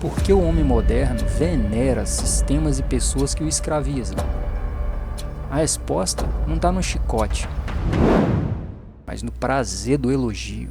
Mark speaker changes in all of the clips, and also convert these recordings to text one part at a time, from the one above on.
Speaker 1: Por que o homem moderno venera sistemas e pessoas que o escravizam? A resposta não está no chicote, mas no prazer do elogio.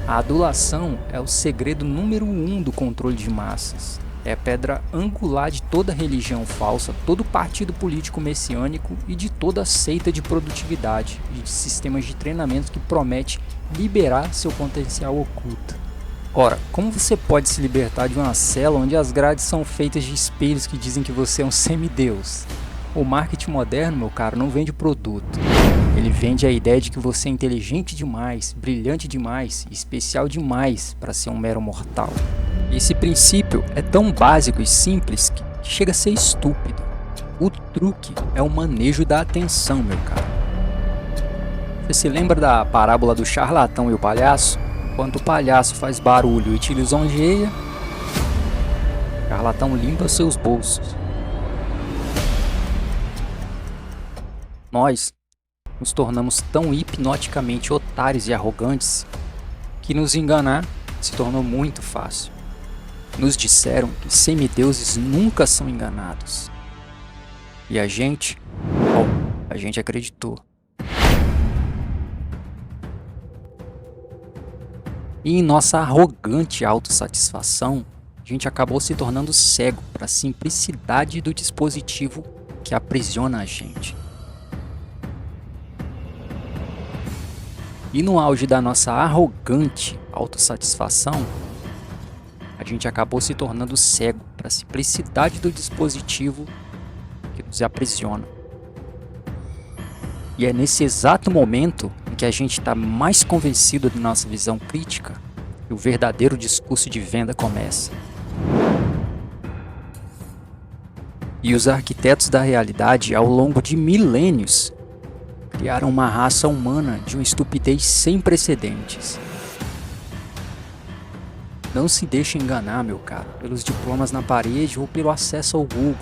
Speaker 1: A adulação é o segredo número 1 do controle de massas. É a pedra angular de toda religião falsa, todo partido político messiânico e de toda seita de produtividade e de sistemas de treinamento que promete liberar seu potencial oculto. Ora, como você pode se libertar de uma cela onde as grades são feitas de espelhos que dizem que você é um semideus? O marketing moderno, meu caro, não vende produto. Ele vende a ideia de que você é inteligente demais, brilhante demais e especial demais para ser um mero mortal. Esse princípio é tão básico e simples que chega a ser estúpido. O truque é o manejo da atenção, meu caro. Você se lembra da parábola do charlatão e o palhaço? Enquanto o palhaço faz barulho e te lisonjeia, o charlatão limpa seus bolsos. Nós nos tornamos tão hipnoticamente otários e arrogantes que nos enganar se tornou muito fácil. Nos disseram que semideuses nunca são enganados. E a gente acreditou. E em nossa arrogante autossatisfação, a gente acabou se tornando cego para a simplicidade do dispositivo que aprisiona a gente. E no auge da nossa arrogante autossatisfação, a gente acabou se tornando cego para a simplicidade do dispositivo que nos aprisiona. E é nesse exato momento em que a gente está mais convencido da nossa visão crítica que o verdadeiro discurso de venda começa. E os arquitetos da realidade, ao longo de milênios, criaram uma raça humana de uma estupidez sem precedentes. Não se deixe enganar, meu caro, pelos diplomas na parede ou pelo acesso ao Google.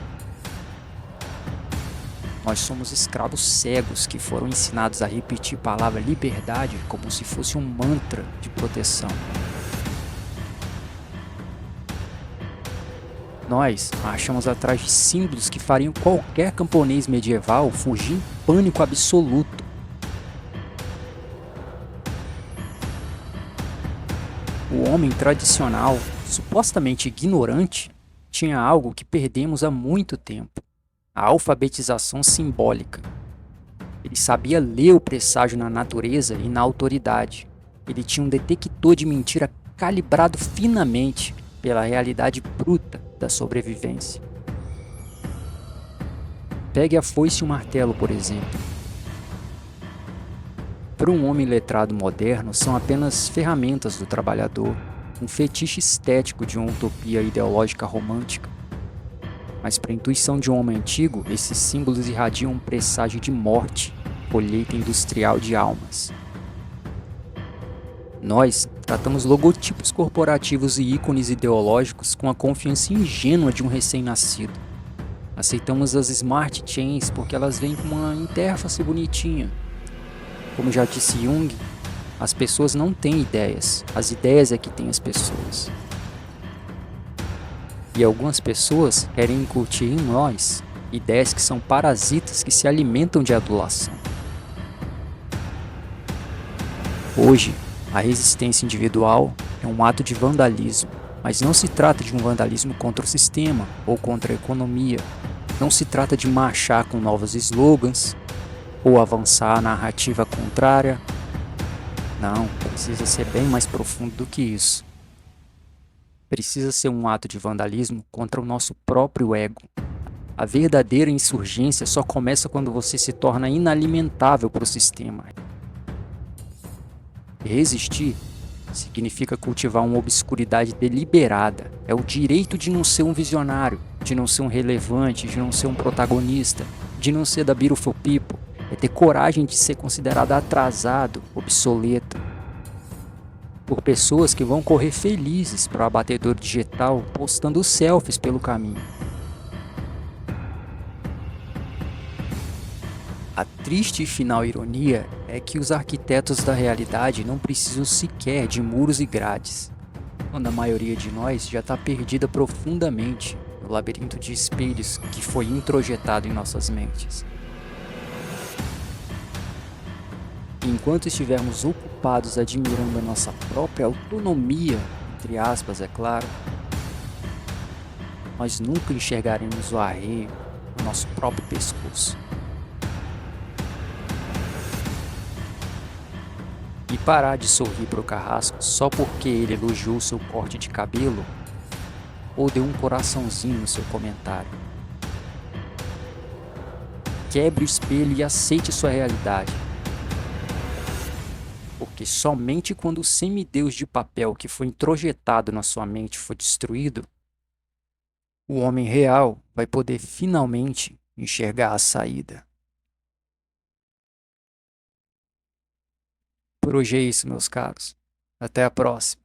Speaker 1: Nós somos escravos cegos que foram ensinados a repetir a palavra liberdade como se fosse um mantra de proteção. Nós marchamos atrás de símbolos que fariam qualquer camponês medieval fugir em pânico absoluto. O homem tradicional, supostamente ignorante, tinha algo que perdemos há muito tempo: a alfabetização simbólica. Ele sabia ler o presságio na natureza e na autoridade. Ele tinha um detector de mentira calibrado finamente pela realidade bruta da sobrevivência. Pegue a foice e o martelo, por exemplo. Para um homem letrado moderno, são apenas ferramentas do trabalhador, um fetiche estético de uma utopia ideológica romântica. Mas para a intuição de um homem antigo, esses símbolos irradiam um presságio de morte, colheita industrial de almas. Nós tratamos logotipos corporativos e ícones ideológicos com a confiança ingênua de um recém-nascido. Aceitamos as smart chains porque elas vêm com uma interface bonitinha. Como já disse Jung, as pessoas não têm ideias, as ideias é que têm as pessoas. E algumas pessoas querem incutir em nós ideias que são parasitas que se alimentam de adulação. Hoje, a resistência individual é um ato de vandalismo, mas não se trata de um vandalismo contra o sistema ou contra a economia. Não se trata de marchar com novos slogans ou avançar a narrativa contrária. Não, precisa ser bem mais profundo do que isso. Precisa ser um ato de vandalismo contra o nosso próprio ego. A verdadeira insurgência só começa quando você se torna inalimentável para o sistema. Resistir significa cultivar uma obscuridade deliberada. É o direito de não ser um visionário, de não ser um relevante, de não ser um protagonista, de não ser da beautiful people. É ter coragem de ser considerado atrasado, obsoleto, por pessoas que vão correr felizes para o abatedor digital postando selfies pelo caminho. A triste e final ironia é que os arquitetos da realidade não precisam sequer de muros e grades, quando a maioria de nós já está perdida profundamente no labirinto de espelhos que foi introjetado em nossas mentes. Enquanto estivermos ocupados admirando a nossa própria autonomia, entre aspas, é claro, nós nunca enxergaremos o arreio no nosso próprio pescoço. E parar de sorrir pro carrasco só porque ele elogiou seu corte de cabelo ou deu um coraçãozinho no seu comentário. Quebre o espelho e aceite sua realidade. Porque somente quando o semideus de papel que foi introjetado na sua mente for destruído, o homem real vai poder finalmente enxergar a saída. Por hoje é isso, meus caros. Até a próxima.